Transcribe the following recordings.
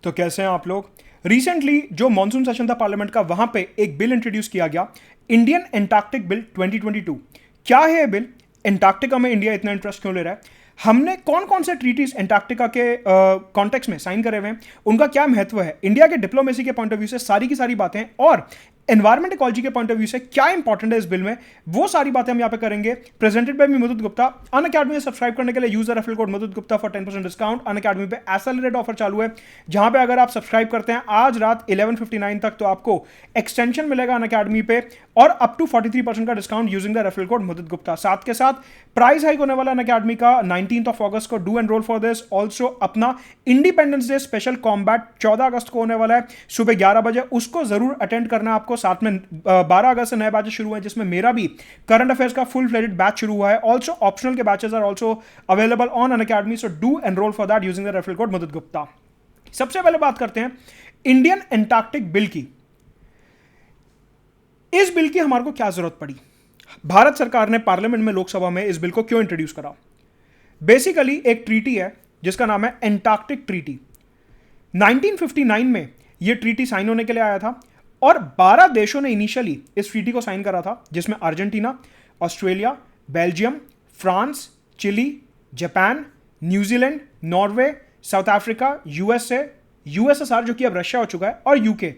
तो कैसे हैं आप लोग। रिसेंटली जो मॉनसून सेशन था पार्लियामेंट का, वहां पे एक बिल इंट्रोड्यूस किया गया, इंडियन एंटार्क्टिक बिल 2022। क्या है ये बिल? एंटार्क्टिका में इंडिया इतना इंटरेस्ट क्यों ले रहा है? हमने कौन कौन से ट्रीटीज एंटार्क्टिका के कॉन्टेक्स्ट में साइन करे हुए हैं, उनका क्या महत्व है, इंडिया के डिप्लोमेसी के पॉइंट ऑफ व्यू से सारी की सारी बातें, और एनवायरमेंट इकोलॉजी के पॉइंट ऑफ व्यू से क्या इंपॉर्टेंट है इस बिल में, वो सारी बातें हम यहाँ पे करेंगे। Presented by me Madhud Gupta. Unacademy में सब्सक्राइब करने के लिए user referral code Madhud Gupta for 10% discount. Unacademy पे एक्सेलरेट ऑफर चालू है, जहां पे अगर आप सब्सक्राइब करते हैं आज रात 11:59 तक, तो आपको एक्सटेंशन मिलेगा अन अकेडमी पे और अप टू 43% का discount using the referral code Madhud Gupta. साथ के साथ प्राइस हाइक होने वाला अन अकेडमी का 19 अगस्त को। Do enroll for this. Also अपना इंडिपेंडेंस डे स्पेशल कॉम्बैट 14 अगस्त को होने वाला है सुबह 11 बजे, उसको जरूर अटेंड करना आपको। साथ में 12 अगस्त से नए बैचेस शुरू हैं, जिसमें मेरा भी करंट अफेयर्स का फुल फ्लेजेड बैच शुरू हुआ है। ऑल्सो ऑप्शनल के batches are also available on Unacademy, so do enroll for that using the referral code Madhud Gupta. सबसे पहले बात करते हैं इंडियन एंटार्क्टिक बिल की। इस बिल की हमारे को क्या जरूरत पड़ी? भारत सरकार ने पार्लियामेंट में, लोकसभा में इस बिल को क्यों इंट्रोड्यूस करा? बेसिकली एक ट्रीटी है जिसका नाम है एंटार्क्टिक ट्रीटी। 1959 में यह ट्रीटी साइन होने के लिए आया था और 12 देशों ने इनिशियली इस ट्रीटी को साइन करा था, जिसमें Argentina, Australia, Belgium, France, Chile, Japan, New Zealand, Norway, South Africa, USA, USSR जो कि अब रशिया हो चुका है, और यूके।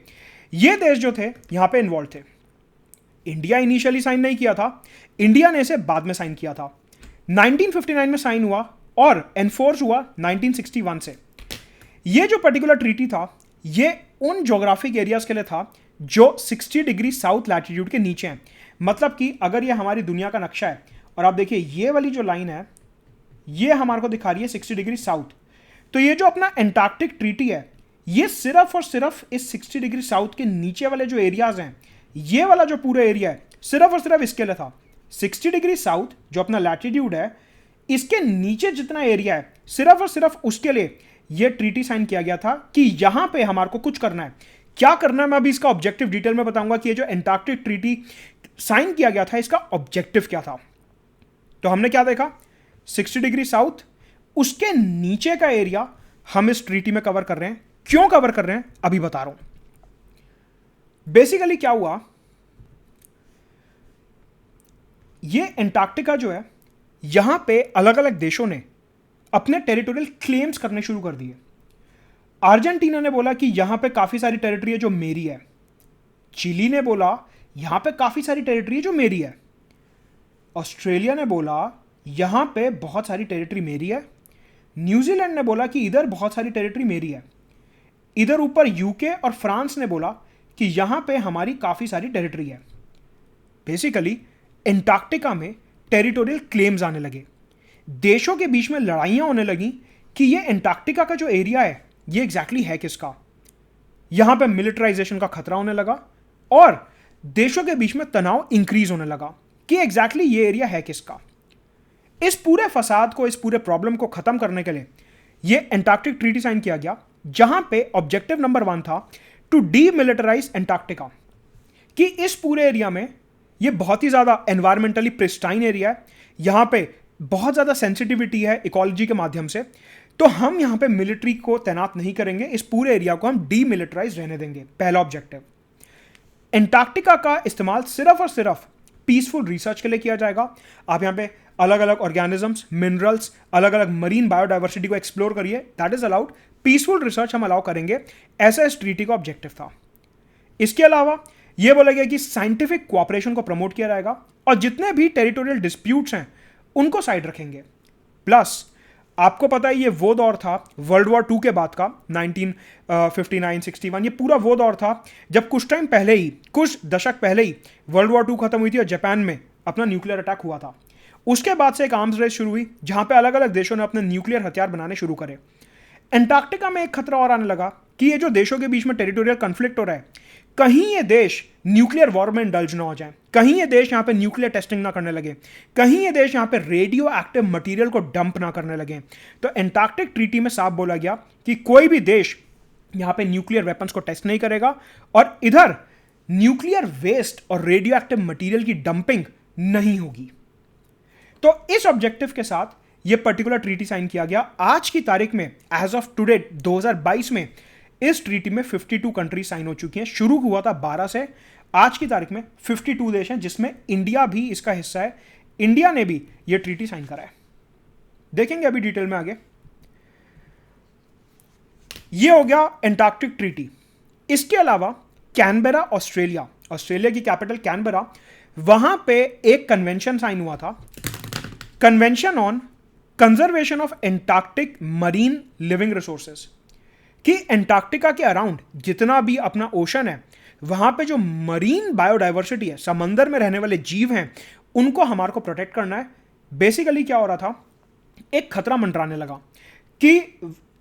ये देश जो थे यहां पे इन्वॉल्व थे। इंडिया इनिशियली साइन नहीं किया था, इंडिया ने इसे बाद में साइन किया था। 1959 में साइन हुआ और एनफोर्स हुआ 1961 से। यह जो पर्टिकुलर ट्रीटी था, यह उन ज्योग्राफिक एरियाज के लिए था जो 60 डिग्री साउथ लैटिट्यूड के नीचे हैं। मतलब कि अगर यह हमारी दुनिया का नक्शा है और आप देखिए ये वाली जो लाइन है, यह हमारे को दिखा रही है 60 डिग्री साउथ, तो ये जो अपना एंटार्क्टिक ट्रीटी है, ये सिर्फ और सिर्फ इस 60 डिग्री साउथ के नीचे वाले जो एरियाज हैं, ये वाला जो पूरा एरिया है, सिर्फ और सिर्फ इसके लिए था। 60 डिग्री साउथ जो अपना लैटिट्यूड है, इसके नीचे जितना एरिया है, सिर्फ और सिर्फ उसके लिए यह ट्रीटी साइन किया गया था कि यहां पे हमारे को कुछ करना है। क्या करना है मैं अभी इसका ऑब्जेक्टिव डिटेल में बताऊंगा कि ये जो एंटार्क्टिक ट्रीटी साइन किया गया था, इसका ऑब्जेक्टिव क्या था। तो हमने क्या देखा? 60 डिग्री साउथ, उसके नीचे का एरिया हम इस ट्रीटी में कवर कर रहे हैं। क्यों कवर कर रहे हैं अभी बता रहा हूं। बेसिकली क्या हुआ, ये एंटार्क्टिका जो है, यहां पे अलग अलग देशों ने अपने टेरिटोरियल क्लेम्स करने शुरू कर दिए। अर्जेंटीना ने बोला कि यहां पे काफी सारी टेरिटरी है जो मेरी है। चिली ने बोला यहां पे काफी सारी टेरिटरी है जो मेरी है। ऑस्ट्रेलिया ने बोला यहां पे बहुत सारी टेरिटरी मेरी है। न्यूजीलैंड ने बोला कि इधर बहुत सारी टेरिटरी मेरी है। इधर ऊपर यूके और फ्रांस ने बोला कि यहां पे हमारी काफी सारी टेरिटरी है। बेसिकली एंटार्क्टिका में टेरिटोरियल क्लेम्स आने लगे, देशों के बीच में लड़ाइयां होने लगी कि ये एंटार्क्टिका का जो एरिया है, ये एग्जैक्टली है किसका। यहां पे मिलिटराइजेशन का खतरा होने लगा और देशों के बीच में तनाव इंक्रीज होने लगा कि एग्जैक्टली ये एरिया है किसका। इस पूरे फसाद को, इस पूरे प्रॉब्लम को खत्म करने के लिए ये एंटार्क्टिक ट्रीटी साइन किया गया, जहां पे ऑब्जेक्टिव नंबर 1 था टू डीमिलिटराइज एंटार्क्टिका, कि इस पूरे एरिया में ये बहुत ही ज्यादा एनवायरमेंटली प्रिस्टाइन एरिया है, यहां पे बहुत ज्यादा सेंसिटिविटी है इकोलॉजी के माध्यम से, तो हम यहां पे मिलिट्री को तैनात नहीं करेंगे, इस पूरे एरिया को हम डीमिलिटराइज रहने देंगे। पहला ऑब्जेक्टिव। एंटार्क्टिका का इस्तेमाल सिर्फ और सिर्फ पीसफुल रिसर्च के लिए किया जाएगा। आप यहां पे अलग अलग ऑर्गेनिजम्स, मिनरल्स, अलग अलग मरीन बायोडाइवर्सिटी को एक्सप्लोर करिए, that is allowed. Peaceful research हम अलाउ करेंगे, ऐसा इस ट्रीटी का ऑब्जेक्टिव था। इसके अलावा यह बोला गया कि साइंटिफिक कोऑपरेशन को प्रमोट किया जाएगा और जितने भी टेरिटोरियल डिस्प्यूट्स हैं उनको साइड रखेंगे। प्लस आपको पता है ये वो दौर था वर्ल्ड वॉर 2 के बाद का, 1959-61, ये पूरा वो दौर था जब कुछ टाइम पहले ही, कुछ दशक पहले ही वर्ल्ड वॉर 2 खत्म हुई थी और जापान में अपना न्यूक्लियर अटैक हुआ था। उसके बाद से एक आर्म्स रेस शुरू हुई जहां पे अलग अलग देशों ने अपने न्यूक्लियर हथियार बनाने शुरू करे। एंटार्क्टिका में एक खतरा और आने लगा कि ये जो देशों के बीच में टेरिटोरियल कॉन्फ्लिक्ट हो रहा है, कहीं ये देश न्यूक्लियर वॉर में इंडल्ज ना हो जाए, कहीं ये देश यहां पे न्यूक्लियर टेस्टिंग ना करने लगे, कहीं ये देश यहां पे रेडियो एक्टिव मटेरियल को डंप ना करने लगे। तो एंटार्क्टिक ट्रीटी में साफ बोला गया कि कोई भी देश यहां पे न्यूक्लियर वेपन्स को टेस्ट नहीं करेगा और इधर न्यूक्लियर वेस्ट और रेडियो एक्टिव मटेरियल की डंपिंग नहीं होगी। तो इस ऑब्जेक्टिव के साथ यह पर्टिकुलर ट्रीटी साइन किया गया। आज की तारीख में, एज ऑफ टुडे 2022 में, इस ट्रीटी में 52 कंट्री साइन हो चुकी हैं। शुरू हुआ था 12 से, आज की तारीख में 52 देश हैं, जिसमें इंडिया भी इसका हिस्सा है। इंडिया ने भी यह ट्रीटी साइन करा है। देखेंगे अभी डिटेल में आगे। यह हो गया एंटार्क्टिक ट्रीटी। इसके अलावा कैनबेरा, ऑस्ट्रेलिया की कैपिटल कैनबेरा, वहां पे एक कन्वेंशन साइन हुआ था, convention on conservation of Antarctic marine living resources, कि एंटार्क्टिका के अराउंड जितना भी अपना ओशन है, वहां पे जो मरीन बायोडाइवर्सिटी है, समंदर में रहने वाले जीव हैं, उनको हमारे को प्रोटेक्ट करना है। बेसिकली क्या हो रहा था, एक खतरा मंडराने लगा कि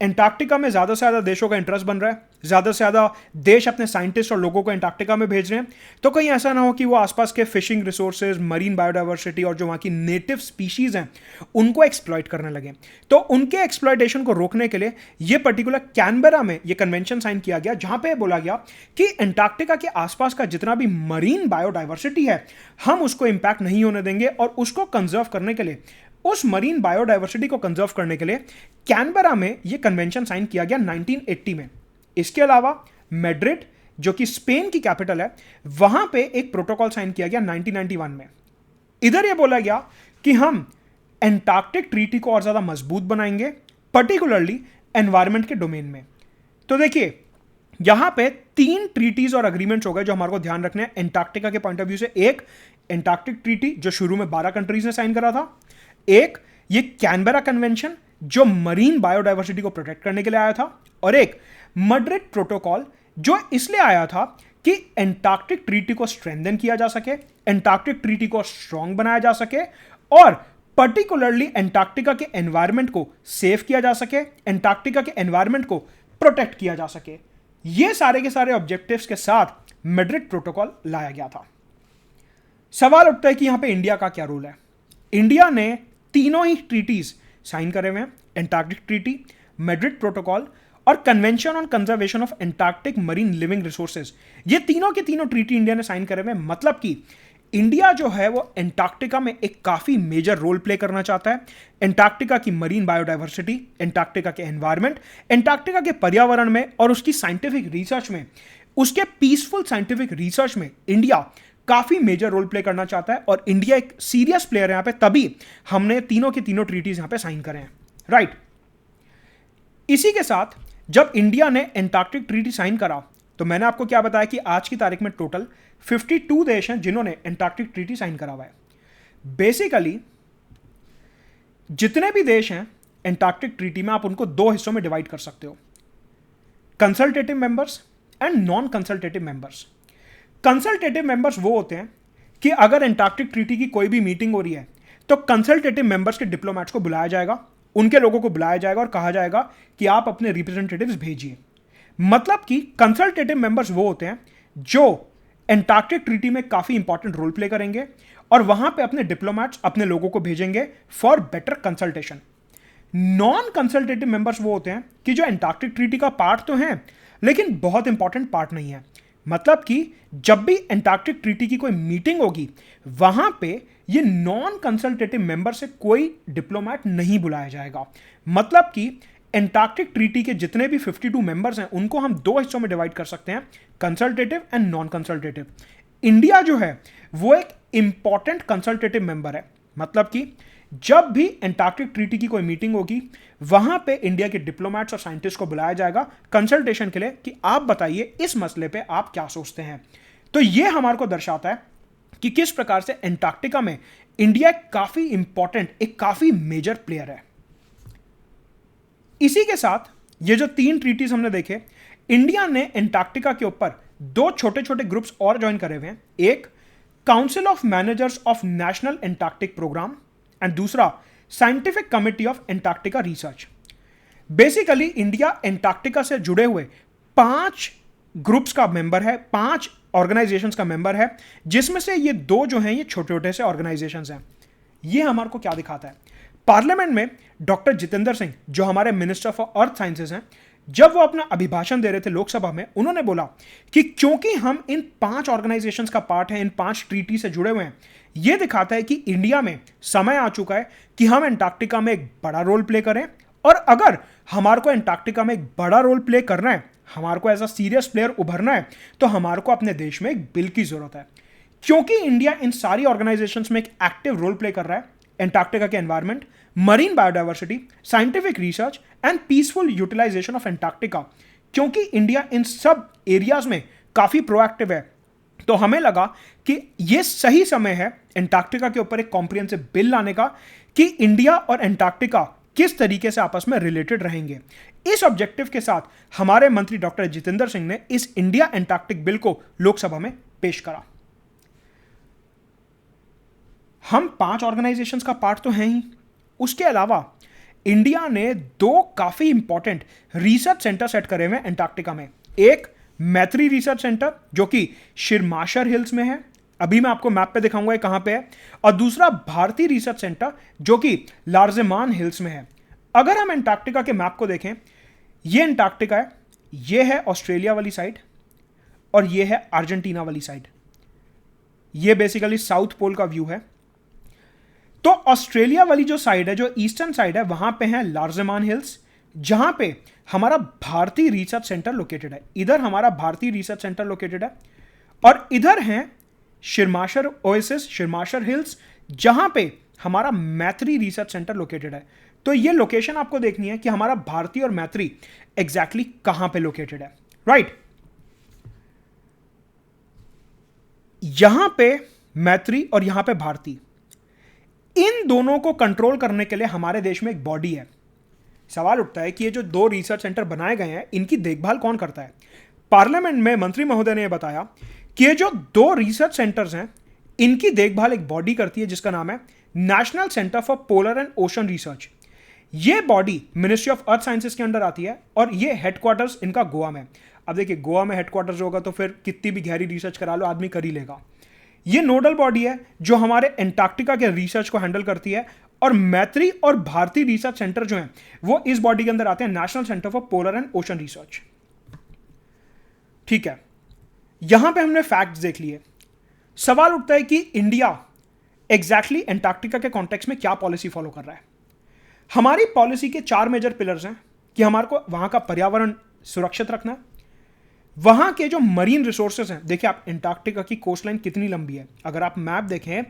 एंटार्क्टिका में ज्यादा से ज्यादा देशों का इंटरेस्ट बन रहा है, ज्यादा से ज्यादा देश अपने साइंटिस्ट और लोगों को एंटार्क्टिका में भेज रहे हैं, तो कहीं ऐसा ना हो कि वो आसपास के फिशिंग रिसोर्सेज, मरीन बायोडाइवर्सिटी और जो वहां की नेटिव स्पीशीज हैं उनको एक्सप्लॉइट करने लगे। तो उनके एक्सप्लॉइटेशन को रोकने के लिए ये पर्टिकुलर कैनबेरा में ये कन्वेंशन साइन किया गया, जहां पे बोला गया कि एंटार्क्टिका के आसपास का जितना भी मरीन बायोडाइवर्सिटी है, हम उसको इंपैक्ट नहीं होने देंगे, और उसको कंजर्व करने के लिए, उस मरीन बायोडाइवर्सिटी को कंजर्व करने के लिए कैनबेरा में यह कन्वेंशन साइन किया गया 1980 में। इसके अलावा मैड्रिड, जो कि स्पेन की कैपिटल है, वहां पे एक प्रोटोकॉल साइन किया गया 1991 में। इधर यह बोला गया कि हम एंटार्क्टिक ट्रीटी को और ज्यादा मजबूत बनाएंगे, पर्टिकुलरली एनवायरमेंट के डोमेन में। तो देखिए, यहां पे 3 ट्रीटीज और अग्रीमेंट्स हो गए जो हमारे को ध्यान रखने हैं एंटार्क्टिका के पॉइंट ऑफ व्यू से। एक एंटार्क्टिक ट्रीटी जो शुरू में 12 कंट्रीज ने साइन करा था, एक ये कैनबेरा कन्वेंशन जो मरीन बायोडाइवर्सिटी को प्रोटेक्ट करने के लिए आया था, और एक मैड्रिड प्रोटोकॉल जो इसलिए आया था कि एंटार्क्टिक ट्रीटी को स्ट्रेंथन किया जा सके, एंटार्क्टिक ट्रीटी को स्ट्रांग बनाया जा सके, और पर्टिकुलरली एंटार्क्टिका के एनवायरमेंट को सेव किया जा सके, एंटार्क्टिका के एनवायरमेंट को प्रोटेक्ट किया जा सके। ये सारे के सारे ऑब्जेक्टिव्स के साथ मैड्रिड प्रोटोकॉल लाया गया था। सवाल उठता है कि यहां पे इंडिया का क्या रोल है। इंडिया ने तीनों ही ट्रीटीज साइन करे हुए हैं, एंटार्क्टिक ट्रीटी, मैड्रिड प्रोटोकॉल और convention on conservation of Antarctic marine living resources. ये तीनों के तीनों ट्रीटी इंडिया ने साइन करे हुए हैं। मतलब कि इंडिया जो है वो एंटार्क्टिका में एक काफी मेजर रोल प्ले करना चाहता है। एंटार्क्टिका की मरीन बायोडाइवर्सिटी, एंटार्क्टिका के एनवायरमेंट, एंटार्क्टिका के पर्यावरण में और उसकी साइंटिफिक रिसर्च में, उसके पीसफुल साइंटिफिक रिसर्च में इंडिया काफी मेजर रोल प्ले करना चाहता है, और इंडिया एक सीरियस प्लेयर है यहां पे, तभी हमने तीनों के तीनों ट्रीटीज यहां पे साइन करे हैं, राइट। इसी के साथ जब इंडिया ने एंटार्क्टिक ट्रीटी साइन करा, तो मैंने आपको क्या बताया कि आज की तारीख में टोटल 52 देश हैं जिन्होंने एंटार्क्टिक ट्रीटी साइन करा हुआ है। बेसिकली जितने भी देश हैं एंटार्क्टिक ट्रीटी में, आप उनको 2 हिस्सों में डिवाइड कर सकते हो, consultative members and non consultative members. Consultative members वो होते हैं कि अगर एंटार्क्टिक ट्रीटी की कोई भी मीटिंग हो रही है तो कंसल्टेटिव मेंबर्स के डिप्लोमेट्स को बुलाया जाएगा, उनके लोगों को बुलाया जाएगा और कहा जाएगा कि आप अपने रिप्रेजेंटेटिव्स भेजिए। मतलब कि कंसल्टेटिव मेंबर्स वो होते हैं जो एंटार्क्टिक ट्रीटी में काफी इंपॉर्टेंट रोल प्ले करेंगे और वहां पे अपने डिप्लोमेट्स, अपने लोगों को भेजेंगे for better consultation. Non consultative members वो होते हैं कि जो एंटार्क्टिक ट्रीटी का पार्ट तो है लेकिन बहुत इंपॉर्टेंट पार्ट नहीं है। मतलब कि जब भी एंटार्क्टिक ट्रीटी की कोई मीटिंग होगी, वहां पे ये नॉन कंसल्टेटिव मेंबर से कोई डिप्लोमेट नहीं बुलाया जाएगा। मतलब कि एंटार्क्टिक ट्रीटी के जितने भी 52 मेंबर्स हैं उनको हम 2 हिस्सों में डिवाइड कर सकते हैं, consultative and non consultative. India जो है वो एक इंपॉर्टेंट कंसल्टेटिव मेंबर है। मतलब कि जब भी एंटार्क्टिक ट्रीटी की कोई मीटिंग होगी, वहां पे इंडिया के डिप्लोमेट्स और साइंटिस्ट को बुलाया जाएगा कंसल्टेशन के लिए कि आप बताइए इस मसले पे आप क्या सोचते हैं। तो ये हमारे को दर्शाता है कि किस प्रकार से एंटार्क्टिका में इंडिया काफी इंपॉर्टेंट, एक काफी मेजर प्लेयर है। इसी के साथ ये जो 3 ट्रीटीज हमने देखे, इंडिया ने एंटार्क्टिका के ऊपर 2 छोटे छोटे ग्रुप्स और ज्वाइन करे हुए हैं। एक council of managers of national Antarctic programme and दूसरा scientific committee of Antarctica research. Basically India Antarctica से जुड़े हुए 5 ग्रुप्स का मेंबर है, 5 ऑर्गेनाइजेशंस का मेंबर है, जिसमें से ये 2 जो हैं ये छोटे छोटे से ऑर्गेनाइजेशंस हैं। ये हमारे को क्या दिखाता है, पार्लियामेंट में डॉक्टर जितेंद्र सिंह जो हमारे मिनिस्टर फॉर अर्थ साइंसेज हैं, जब वो अपना अभिभाषण दे रहे थे लोकसभा में, उन्होंने बोला कि क्योंकि हम इन 5 ऑर्गेनाइजेशंस का पार्ट हैं, इन 5 ट्रीटी से जुड़े हुए हैं, यह दिखाता है कि इंडिया में समय आ चुका है कि हम एंटार्क्टिका में एक बड़ा रोल प्ले करें, और अगर हमारे को एंटार्क्टिका में एक बड़ा रोल प्ले करना है, हमारे को एज अ सीरियस प्लेयर उभरना है, तो हमारे को अपने देश में एक बिल की जरूरत है। क्योंकि इंडिया इन सारी ऑर्गेनाइजेशंस में एक एक्टिव रोल प्ले कर रहा है, एंटार्क्टिका के environment, marine biodiversity, scientific research and peaceful utilization of Antarctica, क्योंकि इंडिया इन सब एरियाज में काफी प्रोएक्टिव है, तो हमें लगा कि यह सही समय है एंटार्क्टिका के ऊपर एक कॉम्प्रिहेंसिव बिल लाने का कि इंडिया और एंटार्क्टिका किस तरीके से आपस में रिलेटेड रहेंगे। इस ऑब्जेक्टिव के साथ हमारे मंत्री डॉक्टर जितेंद्र सिंह ने इस इंडिया एंटार्क्टिक बिल को लोकसभा में पेश करा। हम 5 ऑर्गेनाइजेशंस का पार्ट तो हैं ही, उसके अलावा इंडिया ने 2 काफी इंपॉर्टेंट रिसर्च सेंटर सेट करे हुए एंटार्क्टिका में। एक मैत्री रिसर्च सेंटर जो कि शिरमाशर हिल्स में है, अभी मैं आपको मैप पे दिखाऊंगा ये कहां पे है, और दूसरा भारतीय रिसर्च सेंटर जो कि लार्जेमान हिल्स में है। अगर हम एंटार्क्टिका के मैप को देखें, ये एंटार्क्टिका है, ये है ऑस्ट्रेलिया वाली साइड और ये है अर्जेंटीना वाली साइड। ये बेसिकली साउथ पोल का व्यू है। तो ऑस्ट्रेलिया वाली जो साइड है, जो ईस्टर्न साइड है, वहां पे है लार्जेमान हिल्स, जहां पे हमारा भारतीय रिसर्च सेंटर लोकेटेड है। इधर हमारा भारतीय रिसर्च सेंटर लोकेटेड है और इधर है शिरमाशर ओएसिस, शिरमाशर हिल्स, जहां पे हमारा मैत्री रिसर्च सेंटर लोकेटेड है। तो ये लोकेशन आपको देखनी है कि हमारा भारतीय और मैत्री एग्जैक्टली कहां पे लोकेटेड है, राइट। यहां पे मैत्री और यहां पे भारती, इन दोनों को कंट्रोल करने के लिए हमारे देश में एक बॉडी है। सवाल उठता है कि ये जो 2 रिसर्च सेंटर बनाए गए हैं, इनकी देखभाल कौन करता है। पार्लियामेंट में मंत्री महोदय ने यह बताया कि ये जो 2 रिसर्च सेंटर्स हैं, इनकी देखभाल एक बॉडी करती है जिसका नाम है national centre for polar and ocean research. ये body ministry of earth sciences के अंडर आती है और ये हेडक्वार्टर्स इनका गोवा में। अब देखिए, गोवा में हेडक्वार्टर्स होगा तो फिर कितनी भी गहरी रिसर्च करा लो, आदमी कर ही लेगा। ये नोडल बॉडी है जो हमारे एंटार्क्टिका के रिसर्च को हैंडल करती है, और मैत्री और भारतीय रिसर्च सेंटर जो हैं वो इस बॉडी के अंदर आते हैं, national centre for polar and ocean research. ठीक है, यहां पे हमने फैक्ट्स देख लिए। सवाल उठता है कि इंडिया एग्जैक्टली एंटार्क्टिका के कॉन्टेक्स्ट में क्या पॉलिसी फॉलो कर रहा है। हमारी पॉलिसी के 4 मेजर पिलर्स हैं कि हमारे को वहां का पर्यावरण सुरक्षित रखना है, वहां के जो मरीन रिसोर्सेज हैं। देखिए आप, एंटार्क्टिका की कोस्टलाइन कितनी लंबी है, अगर आप मैप देखें,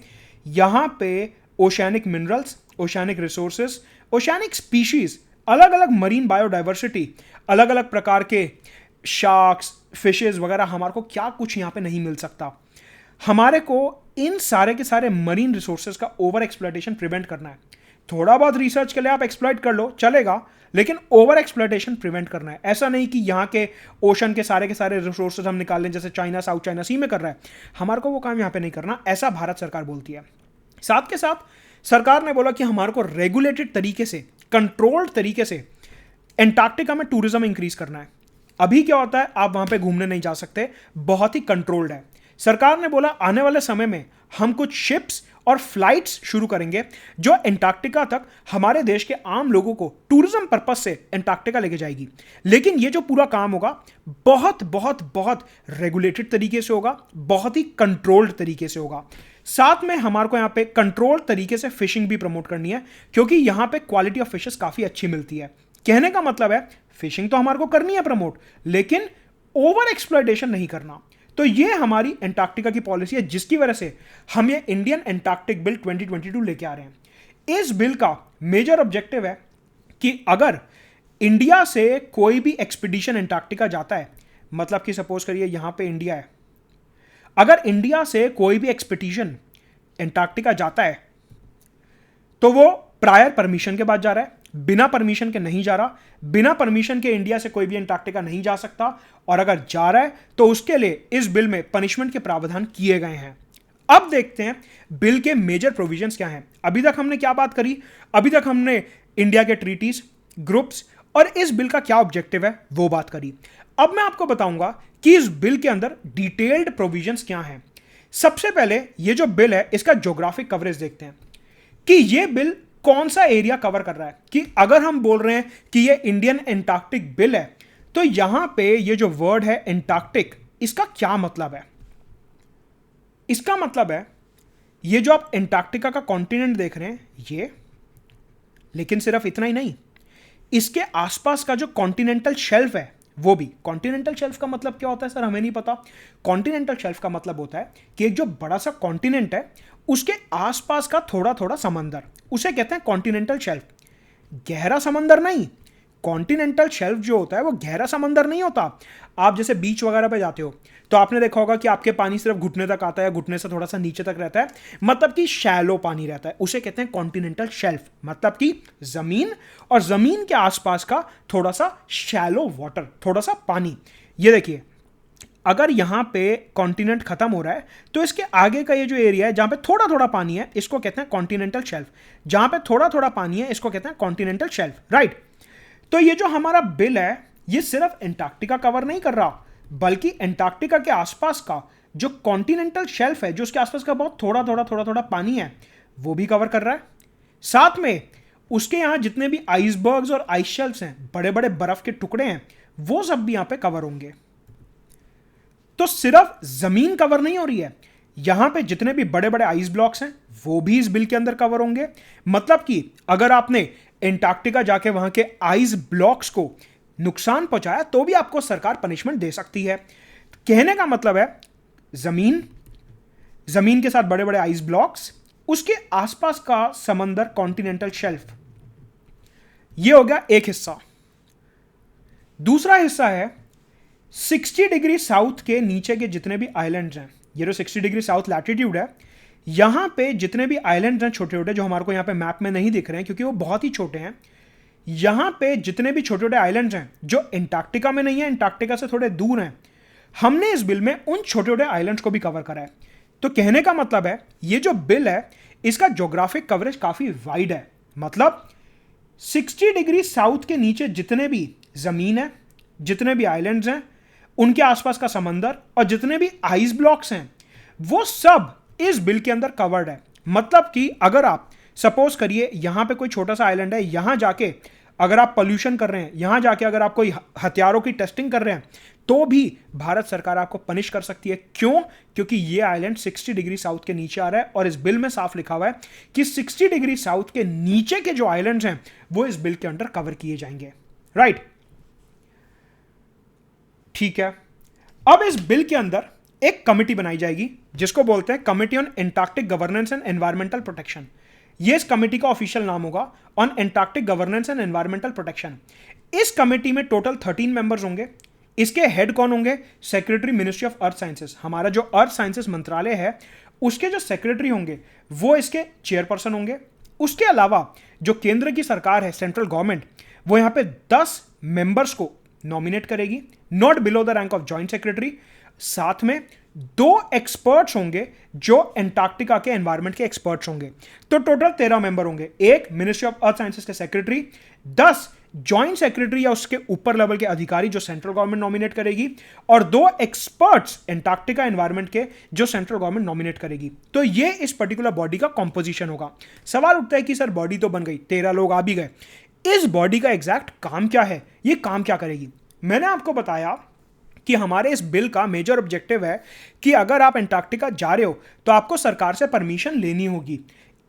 यहां पे oceanic minerals, oceanic resources, oceanic species, अलग अलग मरीन बायोडाइवर्सिटी, अलग अलग प्रकार के शार्क्स, फिशेज वगैरह, हमारे को क्या कुछ यहां पे नहीं मिल सकता। हमारे को इन सारे के सारे मरीन रिसोर्सेज का ओवर एक्सप्लॉयटेशन प्रिवेंट करना है। थोड़ा बहुत रिसर्च के लिए आप एक्सप्लॉइट कर लो, चलेगा, लेकिन ओवर एक्सप्लॉयटेशन प्रिवेंट करना है। ऐसा नहीं कि यहाँ के ओशन के सारे रिसोर्सेज हम निकाल लें, जैसे चाइना साउथ चाइना सी में कर रहा है। हमारे को वो काम यहाँ पे नहीं करना, ऐसा भारत सरकार बोलती है। साथ के साथ सरकार ने बोला कि हमारे को रेगुलेटेड तरीके से, कंट्रोल्ड तरीके से एंटार्क्टिका में टूरिज्म इंक्रीज करना है। अभी क्या होता है, आप वहां पे घूमने नहीं जा सकते, बहुत ही कंट्रोल्ड है। सरकार ने बोला आने वाले समय में हम कुछ शिप्स और फ्लाइट्स शुरू करेंगे जो एंटार्क्टिका तक हमारे देश के आम लोगों को टूरिज्म पर्पस से एंटार्क्टिका लेके जाएगी। लेकिन ये जो पूरा काम होगा बहुत बहुत बहुत रेगुलेटेड तरीके से होगा, बहुत ही कंट्रोल्ड तरीके से होगा। साथ में हमारे को यहाँ पे कंट्रोल्ड तरीके से फिशिंग भी प्रमोट करनी है, क्योंकि यहाँ पे क्वालिटी ऑफ फिशेस काफी अच्छी मिलती है। कहने का मतलब है फिशिंग तो हमारे को करनी है प्रमोट, लेकिन ओवर एक्सप्लॉयटेशन नहीं करना। तो ये हमारी एंटार्क्टिका की पॉलिसी है, जिसकी वजह से हम ये इंडियन एंटार्क्टिक बिल 2022 लेके आ रहे हैं। इस बिल का मेजर ऑब्जेक्टिव है कि अगर इंडिया से कोई भी एक्सपीडिशन एंटार्क्टिका जाता है, मतलब कि सपोज करिए यहां पे इंडिया है, अगर इंडिया से कोई भी एक्सपीडिशन एंटार्क्टिका जाता है तो वो प्रायर परमिशन के बाद जा रहा है, बिना परमिशन के नहीं जा रहा। बिना परमिशन के इंडिया से कोई भी एंटार्क्टिका नहीं जा सकता, और अगर जा रहा है तो उसके लिए इस बिल में पनिशमेंट के प्रावधान किए गए हैं। अब देखते हैं बिल के मेजर प्रोविजंस क्या हैं। अभी तक हमने क्या बात करी, अभी तक हमने इंडिया के ट्रीटीज, ग्रुप्स और इस बिल का क्या ऑब्जेक्टिव है वो बात करी। अब मैं आपको बताऊंगा कि इस बिल के अंदर डिटेल्ड प्रोविजंस क्या हैं। सबसे पहले ये जो बिल है इसका ज्योग्राफिक कवरेज देखते हैं कि ये बिल कौन सा एरिया कवर कर रहा है। कि अगर हम बोल रहे हैं कि ये इंडियन एंटार्क्टिक बिल है, तो यहां पे ये जो वर्ड है एंटार्क्टिक, इसका क्या मतलब है। इसका मतलब है ये जो आप एंटार्क्टिका का कॉन्टिनेंट देख रहे हैं ये, लेकिन सिर्फ इतना ही नहीं, इसके आसपास का जो कॉन्टिनेंटल शेल्फ है वो भी। कॉन्टिनेंटल शेल्फ का मतलब क्या होता है सर, हमें नहीं पता। कॉन्टिनेंटल शेल्फ का मतलब होता है कि एक जो बड़ा सा कॉन्टिनेंट है उसके आसपास का थोड़ा थोड़ा समंदर, उसे कहते हैं कॉन्टिनेंटल शेल्फ। गहरा समंदर नहीं, कॉन्टिनेंटल शेल्फ जो होता है वो गहरा समंदर नहीं होता। आप जैसे बीच वगैरह पे जाते हो तो आपने देखा होगा कि आपके पानी सिर्फ घुटने तक आता है, घुटने से थोड़ा सा नीचे तक रहता है, मतलब कि शैलो पानी रहता है, उसे कहते हैं कॉन्टिनेंटल शेल्फ। मतलब कि जमीन और जमीन के आसपास का थोड़ा सा शैलो वाटर, थोड़ा सा पानी। ये देखिए, अगर यहां पे कॉन्टिनेंट खत्म हो रहा है तो इसके आगे का ये जो एरिया है जहां पे थोड़ा थोड़ा पानी है इसको कहते हैं कॉन्टिनेंटल शेल्फ। जहां पे थोड़ा थोड़ा पानी है इसको कहते हैं कॉन्टिनेंटल शेल्फ, राइट। तो ये जो हमारा बिल है ये सिर्फ एंटार्क्टिका कवर नहीं कर रहा, बल्कि एंटार्क्टिका के आसपास का जो कॉन्टिनेंटल शेल्फ है, जो उसके आसपास का बहुत थोड़ा थोड़ा पानी है, वो भी कवर कर रहा है। साथ में उसके यहां जितने भी आइसबर्ग्स और आइस शेल्फ्स हैं, बड़े बड़े बर्फ के टुकड़े हैं, वो सब भी यहां पे कवर होंगे। तो सिर्फ जमीन कवर नहीं हो रही है, यहां पे जितने भी बड़े बड़े आइस ब्लॉक्स हैं वो भी इस बिल के अंदर कवर होंगे। मतलब कि अगर आपने एंटार्क्टिका जाके वहां के आइस ब्लॉक्स को नुकसान पहुंचाया तो भी आपको सरकार पनिशमेंट दे सकती है। कहने का मतलब है जमीन, जमीन के साथ बड़े बड़े आइस ब्लॉक्स, उसके आसपास का समंदर कॉन्टिनेंटल शेल्फ, यह हो गया एक हिस्सा। दूसरा हिस्सा है 60 डिग्री साउथ के नीचे के जितने भी आइलैंड्स हैं। ये जो 60 डिग्री साउथ लैटिट्यूड है, यहां पे जितने भी आइलैंड्स हैं छोटे छोटे, जो हमारे को यहां पे मैप में नहीं दिख रहे हैं क्योंकि वो बहुत ही छोटे हैं, यहां पे जितने भी छोटे छोटे आइलैंड्स हैं जो एंटार्क्टिका में नहीं है, एंटार्क्टिका से थोड़े दूर हैं, हमने इस बिल में उन छोटे छोटे आइलैंड्स को भी कवर करा है। तो कहने का मतलब है ये जो बिल है इसका ज्योग्राफिक कवरेज काफी वाइड है। मतलब 60 डिग्री साउथ के नीचे जितने भी जमीन है, जितने भी आइलैंड्स हैं, उनके आसपास का समंदर और जितने भी आइस ब्लॉक्स हैं, वो सब इस बिल के अंदर कवर्ड है। मतलब कि अगर आप सपोज करिए यहां पे कोई छोटा सा आइलैंड है, यहां जाके अगर आप पोल्यूशन कर रहे हैं, यहां जाके अगर आप कोई हथियारों की टेस्टिंग कर रहे हैं, तो भी भारत सरकार आपको पनिश कर सकती है। क्यों? क्योंकि ये आइलैंड 60 डिग्री साउथ के नीचे आ रहा है और इस बिल में साफ लिखा हुआ है कि 60 डिग्री साउथ के नीचे के जो आइलैंड्स हैं वो इस बिल के अंडर कवर किए जाएंगे, राइट। ठीक है, अब इस बिल के अंदर एक कमिटी बनाई जाएगी जिसको बोलते हैं committee on Antarctic governance and environmental protection. ये इस कमिटी का ऑफिशियल नाम होगा, on Antarctic governance and environmental protection. इस कमिटी में टोटल 13 मेंबर्स होंगे। इसके हेड कौन होंगे? Secretary, ministry of earth sciences. हमारा जो अर्थ साइंसेस मंत्रालय है उसके जो सेक्रेटरी होंगे वो इसके चेयरपर्सन होंगे। उसके अलावा जो केंद्र की सरकार है, सेंट्रल गवर्नमेंट, वो यहां पे 10 मेंबर्स को नॉमिनेट करेगी, not below the rank of joint secretary. साथ में 2 एक्सपर्ट्स होंगे जो एंटार्क्टिका के एनवायरमेंट के एक्सपर्ट्स होंगे। तो टोटल 13 मेंबर होंगे। एक मिनिस्ट्री ऑफ अर्थ साइंसेस के सेक्रेटरी, 10 जॉइंट सेक्रेटरी या उसके ऊपर लेवल के अधिकारी जो सेंट्रल गवर्नमेंट नॉमिनेट करेगी, और 2 एक्सपर्ट्स एंटार्क्टिका एनवायरमेंट के जो सेंट्रल गवर्नमेंट नॉमिनेट करेगी। तो ये इस पर्टिकुलर बॉडी का कॉम्पोजिशन होगा। सवाल उठता है कि सर बॉडी तो बन गई, 13 लोग आ भी गए, इस बॉडी का एग्जैक्ट काम क्या है, ये काम क्या करेगी? मैंने आपको बताया कि हमारे इस बिल का मेजर ऑब्जेक्टिव है कि अगर आप एंटार्क्टिका जा रहे हो तो आपको सरकार से परमिशन लेनी होगी।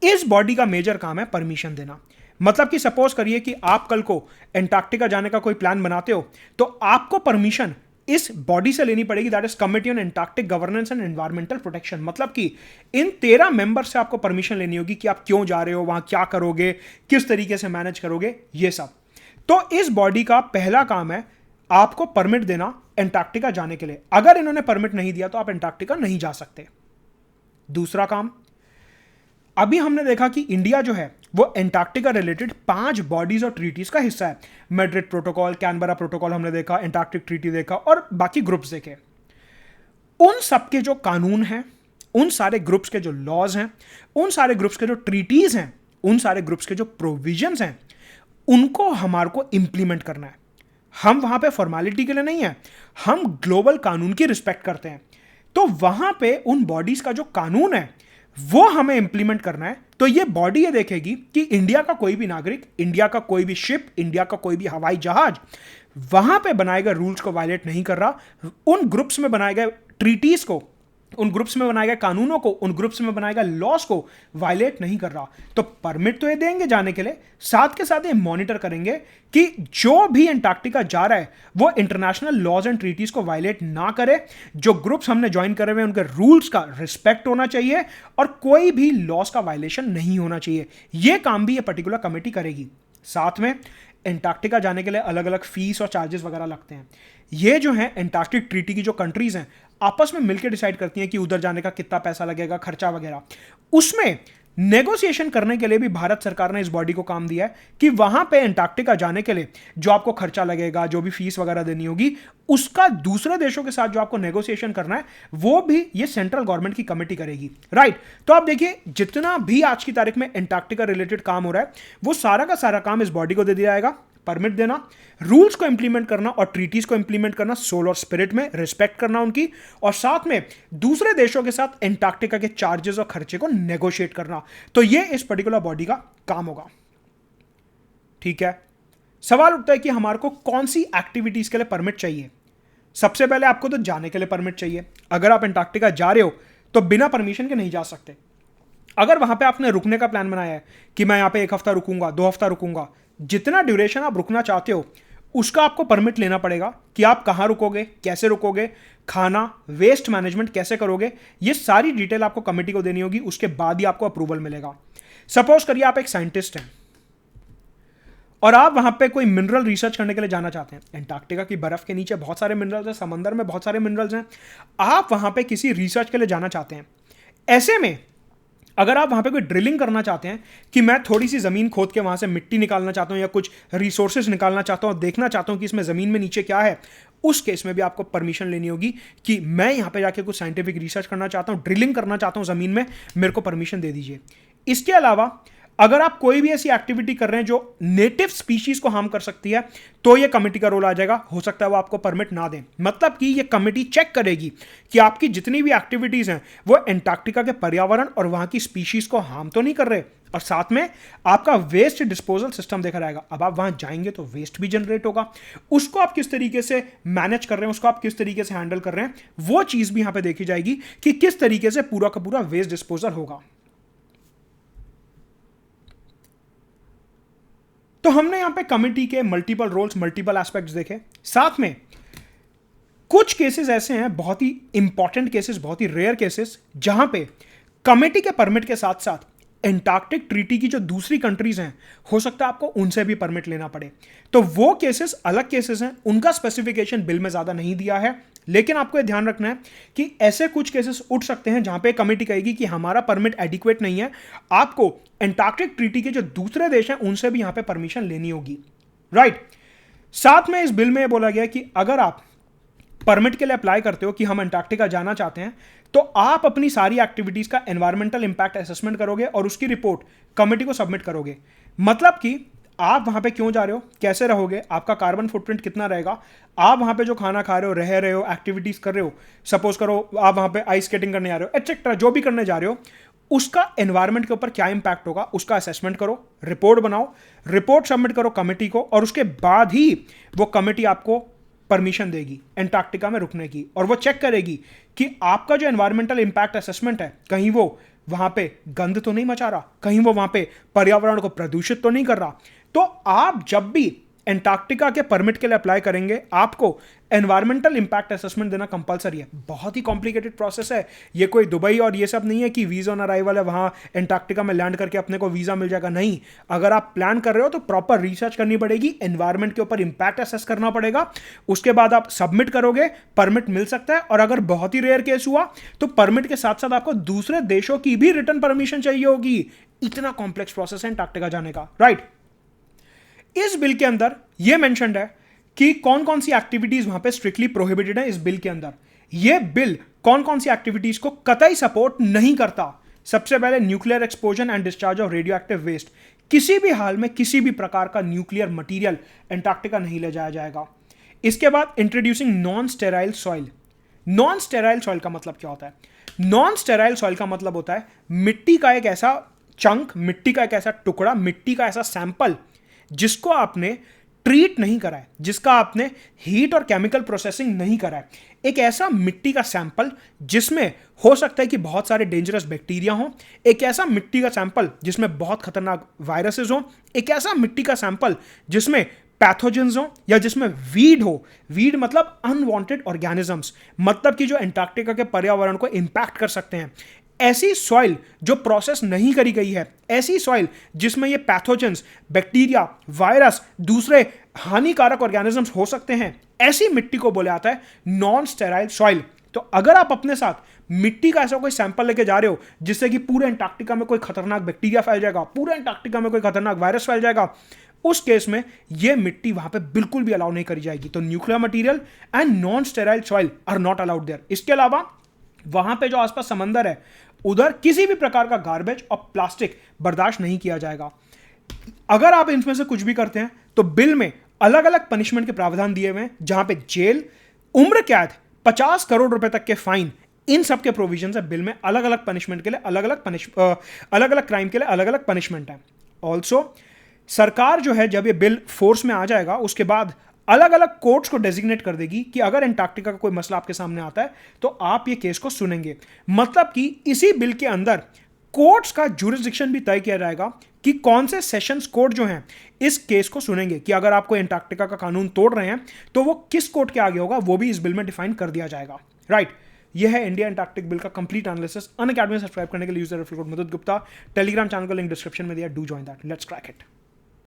इस बॉडी का मेजर काम है परमिशन देना। मतलब कि सपोज करिए कि आप कल को एंटार्क्टिका जाने का कोई प्लान बनाते हो तो आपको परमिशन इस बॉडी से लेनी पड़ेगी, that is committee on Antarctic governance and environmental protection. मतलब कि इन 13 मेंबर से आपको परमिशन लेनी होगी कि आप क्यों जा रहे हो, वहां क्या करोगे, किस तरीके से मैनेज करोगे, ये सब। तो इस बॉडी का पहला काम है आपको परमिट देना एंटार्क्टिका जाने के लिए। अगर इन्होंने परमिट नहीं दिया तो आप एंटार्क्टिका नहीं जा सकते। दूसरा काम, अभी हमने देखा कि इंडिया जो है वो एंटार्क्टिका रिलेटेड 5 बॉडीज और ट्रीटीज का हिस्सा है। मैड्रिड प्रोटोकॉल, कैनबरा प्रोटोकॉल हमने देखा, एंटार्क्टिक ट्रीटी देखा और बाकी ग्रुप्स देखे। उन सबके जो कानून हैं, उन सारे ग्रुप्स के जो लॉज हैं, उन सारे ग्रुप्स के जो ट्रीटीज हैं, उन सारे ग्रुप्स के जो प्रोविजंस हैं, उनको हमारे को इंप्लीमेंट करना है। हम वहां पे फॉर्मेलिटी के लिए नहीं है, हम ग्लोबल कानून की रिस्पेक्ट करते हैं। तो वहां पे उन बॉडीज का जो कानून है वो हमें इंप्लीमेंट करना है। तो ये बॉडी ये देखेगी कि इंडिया का कोई भी नागरिक, इंडिया का कोई भी शिप, इंडिया का कोई भी हवाई जहाज वहां पे बनाए गए रूल्स को वायलेट नहीं कर रहा, उन ग्रुप्स में बनाए गए ट्रीटीज को उन ग्रुप्स में बनाए गए कानूनों को, उन ग्रुप्स में बनाए गए लॉस को वायलेट नहीं कर रहा। तो परमिट तो ये देंगे जाने के लिए, साथ के साथ ये मॉनिटर करेंगे कि जो भी एंटार्क्टिका जा रहा है वो इंटरनेशनल लॉज एंड ट्रीटीज को वायलेट ना करे, जो ग्रुप्स हमने ज्वाइन करे हुए उनके रूल्स का रिस्पेक्ट होना चाहिए और कोई भी लॉस का वायलेशन नहीं होना चाहिए। ये काम भी ये पर्टिकुलर कमेटी करेगी। साथ में एंटार्क्टिका जाने के लिए अलग अलग फीस और चार्जेस वगैरह लगते हैं। ये जो है एंटार्क्टिक ट्रीटी की जो कंट्रीज हैं आपस में मिलकर डिसाइड करती हैं कि उधर जाने का कितना पैसा लगेगा, खर्चा वगैरह। उसमें नेगोशिएशन करने के लिए भी भारत सरकार ने इस बॉडी को काम दिया है कि वहां पे एंटार्क्टिका जाने के लिए जो आपको खर्चा लगेगा, जो भी फीस वगैरह देनी होगी, उसका दूसरे देशों के साथ जो आपको नेगोशिएशन करना है वो भी ये सेंट्रल गवर्नमेंट की कमेटी करेगी। राइट। तो आप देखिए जितना भी आज की तारीख में एंटार्क्टिका रिलेटेड काम हो रहा है वो सारा का सारा काम इस बॉडी को दे दिया जाएगा। परमिट देना, रूल्स को इंप्लीमेंट करना और ट्रीटीज को इंप्लीमेंट करना, सोल और स्पिरिट में रिस्पेक्ट करना उनकी, और साथ में दूसरे देशों के साथ एंटार्क्टिका के चार्जेस और खर्चे को नेगोशिएट करना। तो ये इस पर्टिकुलर बॉडी का काम होगा। ठीक है। सवाल उठता है कि हमारे को कौन सी एक्टिविटीज के लिए परमिट चाहिए। सबसे पहले आपको तो जाने के लिए परमिट चाहिए। अगर आप एंटार्क्टिका जा रहे हो तो बिना परमिशन के नहीं जा सकते। अगर वहां पे आपने रुकने का प्लान बनाया है कि मैं यहां पे 1 हफ्ता रुकूंगा, 2 हफ्ता रुकूंगा, जितना ड्यूरेशन आप रुकना चाहते हो उसका आपको परमिट लेना पड़ेगा कि आप कहां रुकोगे, कैसे रुकोगे, खाना, वेस्ट मैनेजमेंट कैसे करोगे, ये सारी डिटेल आपको कमेटी को देनी होगी। उसके बाद ही आपको अप्रूवल मिलेगा। सपोज करिए आप एक साइंटिस्ट हैं और आप वहां पे कोई मिनरल रिसर्च करने के लिए जाना चाहते हैं। एंटार्क्टिका की बर्फ के नीचे बहुत सारे मिनरल्स हैं, समंदर में बहुत सारे मिनरल्स हैं। आप वहां पे किसी रिसर्च के लिए जाना चाहते हैं। ऐसे में अगर आप वहां पे कोई ड्रिलिंग करना चाहते हैं कि मैं थोड़ी सी जमीन खोद के वहां से मिट्टी निकालना चाहता हूं या कुछ रिसोर्सेज निकालना चाहता हूं, देखना चाहता हूं कि इसमें जमीन में नीचे क्या है, उस केस में भी आपको परमिशन लेनी होगी कि मैं यहां पे जाके कुछ साइंटिफिक रिसर्च करना चाहता हूं, ड्रिलिंग करना चाहता हूं जमीन में, मेरे को परमिशन दे दीजिए। इसके अलावा अगर आप कोई भी ऐसी एक्टिविटी कर रहे हैं जो नेटिव स्पीशीज को हार्म कर सकती है तो ये कमेटी का रोल आ जाएगा। हो सकता है वो आपको परमिट ना दें। मतलब कि ये कमेटी चेक करेगी कि आपकी जितनी भी एक्टिविटीज हैं वो एंटार्क्टिका के पर्यावरण और वहां की स्पीशीज को हार्म तो नहीं कर रहे, और साथ में आपका वेस्ट डिस्पोजल सिस्टम देखा जाएगा। अब आप वहां जाएंगे तो वेस्ट भी जनरेट होगा, उसको आप किस तरीके से मैनेज कर रहे हैं, उसको आप किस तरीके से हैंडल कर रहे हैं, वो चीज भी यहां पर देखी जाएगी कि किस तरीके से पूरा का पूरा वेस्ट डिस्पोजल होगा। तो हमने यहां पे कमिटी के मल्टीपल रोल्स, मल्टीपल एस्पेक्ट्स देखे। साथ में कुछ केसेस ऐसे हैं, बहुत ही इंपॉर्टेंट केसेस, बहुत ही रेयर केसेस, जहां पे कमिटी के परमिट के साथ साथ एंटार्क्टिक ट्रीटी की जो दूसरी कंट्रीज हैं हो सकता है आपको उनसे भी परमिट लेना पड़े। तो वो केसेस अलग केसेस हैं, उनका स्पेसिफिकेशन बिल में ज्यादा नहीं दिया है, लेकिन आपको यह ध्यान रखना है कि ऐसे कुछ केसेस उठ सकते हैं जहां पे कमेटी कहेगी कि हमारा परमिट एडिक्वेट नहीं है, आपको एंटार्क्टिक ट्रीटी के जो दूसरे देश हैं उनसे भी यहां पे परमिशन लेनी होगी। राइट। साथ में इस बिल में बोला गया कि अगर आप परमिट के लिए अप्लाई करते हो कि हम अंटार्कटिका जाना चाहते हैं तो आप अपनी सारी एक्टिविटीज का एनवायरमेंटल इंपैक्ट असेसमेंट करोगे और उसकी रिपोर्ट कमेटी को सबमिट करोगे। मतलब कि आप वहां पे क्यों जा रहे हो, कैसे रहोगे, आपका कार्बन फुटप्रिंट कितना रहेगा, आप वहां पे जो खाना खा रहे हो, रह रहे हो, एक्टिविटीज कर रहे हो, सपोज करो आप वहां पे आइस स्केटिंग करने जा रहे हो, एटसेट्रा, जो भी करने जा रहे हो, उसका एनवायरमेंट के ऊपर क्या इंपैक्ट होगा उसका असेसमेंट करो, रिपोर्ट बनाओ, रिपोर्ट सबमिट करो कमेटी को, और उसके बाद ही वो कमेटी आपको परमिशन देगी एंटार्क्टिका में रुकने की, और वो चेक करेगी कि आपका जो एनवायरमेंटल इंपैक्ट असेसमेंट है कहीं वो वहां पे गंद तो नहीं मचा रहा, कहीं वो वहां पे पर्यावरण को प्रदूषित तो नहीं कर रहा। तो आप जब भी एंटार्क्टिका के परमिट के लिए अप्लाई करेंगे आपको एनवायरमेंटल इंपैक्ट असेसमेंट देना कंपलसरी है। बहुत ही कॉम्प्लिकेटेड प्रोसेस है ये, कोई दुबई और ये सब नहीं है कि वीजा ऑन अराइवल है, वहां एंटार्क्टिका में लैंड करके अपने को वीजा मिल जाएगा। नहीं, अगर आप प्लान कर रहे हो तो प्रॉपर रिसर्च करनी पड़ेगी, एनवायरमेंट के ऊपर इंपैक्ट असेस करना पड़ेगा, उसके बाद आप सबमिट करोगे, परमिट मिल सकता है। और अगर बहुत ही रेयर केस हुआ तो परमिट के साथ साथ आपको दूसरे देशों की भी रिटर्न परमिशन चाहिए होगी। इतना कॉम्प्लेक्स प्रोसेस है एंटार्क्टिका जाने का। राइट। इस बिल के अंदर यह मेंशन्ड है कि कौन कौन सी एक्टिविटीज वहां पे स्ट्रिक्टली प्रोहिबिटेड है। इस बिल के अंदर यह बिल कौन कौन सी एक्टिविटीज को कतई सपोर्ट नहीं करता। सबसे पहले nuclear exposure and discharge of radioactive waste, किसी भी हाल में किसी भी प्रकार का न्यूक्लियर मटीरियल एंटार्क्टिका नहीं ले जाया जाएगा। इसके बाद introducing non sterile soil. Non sterile soil का मतलब क्या होता है? नॉन स्टेराइल सॉइल का मतलब होता है मिट्टी का एक ऐसा चंक, मिट्टी का एक ऐसा टुकड़ा, मिट्टी का ऐसा सैंपल जिसको आपने ट्रीट नहीं करा है, जिसका आपने हीट और केमिकल प्रोसेसिंग नहीं करा है, एक ऐसा मिट्टी का सैंपल जिसमें हो सकता है कि बहुत सारे डेंजरस बैक्टीरिया हो, एक ऐसा मिट्टी का सैंपल जिसमें बहुत खतरनाक वायरसेस हो, एक ऐसा मिट्टी का सैंपल जिसमें पैथोजेंस हो या जिसमें वीड हो। वीड मतलब अनवांटेड ऑर्गेनिजम्स, मतलब कि जो एंटार्क्टिका के पर्यावरण को इंपैक्ट कर सकते हैं। ऐसी सॉइल जो प्रोसेस नहीं करी गई है, ऐसी सॉइल जिसमें ये पैथोजेंस, बैक्टीरिया, वायरस, दूसरे हानिकारक ऑर्गेनिजम्स हो सकते हैं, ऐसी मिट्टी को बोला जाता है नॉन स्टेराइल सॉइल। तो अगर आप अपने साथ मिट्टी का ऐसा कोई सैंपल लेके जा रहे हो जिससे कि पूरे एंटार्क्टिका में कोई खतरनाक बैक्टीरिया फैल जाएगा, पूरे एंटार्क्टिका में कोई खतरनाक वायरस फैल जाएगा, उस केस में यह मिट्टी वहां पे बिल्कुल भी अलाउ नहीं करी जाएगी। तो nuclear material and non sterile soil are not allowed there. इसके अलावा वहां पे जो आसपास समंदर है, उधर किसी भी प्रकार का गार्बेज और प्लास्टिक बर्दाश्त नहीं किया जाएगा। अगर आप इनमें से कुछ भी करते हैं तो बिल में अलग अलग पनिशमेंट के प्रावधान दिए हुए हैं, जहां पे जेल, उम्र कैद, 50 करोड़ रुपए तक के फाइन, इन सब के प्रोविजन है बिल में। अलग अलग पनिशमेंट के लिए अलग अलग क्राइम के लिए अलग अलग पनिशमेंट है। ऑल्सो सरकार जो है, जब ये बिल फोर्स में आ जाएगा उसके बाद अलग अलग कोर्ट्स को डेजिग्नेट कर देगी कि अगर एंटार्क्टिका का कोई मसला आपके सामने आता है तो आप ये केस को सुनेंगे। मतलब कि इसी बिल के अंदर कोर्ट्स का जुरिस्डिक्शन भी तय किया जाएगा कि कौन से सेशंस कोर्ट जो हैं इस केस को सुनेंगे, कि अगर आप कोई एंटार्क्टिका का कानून तोड़ रहे हैं तो वो किस कोर्ट के आगे होगा, वो भी इस बिल में डिफाइन कर दिया जाएगा। राइट, यह है इंडिया एंटार्क्टिक बिल का कंप्लीट एनालिसिस। अनअकैडमी सब्सक्राइब करने के लिए यूजर रेफरल कोड मदद गुप्ता, टेलीग्राम चैनल का लिंक डिस्क्रिप्शन में दिया, do join that, let's crack it.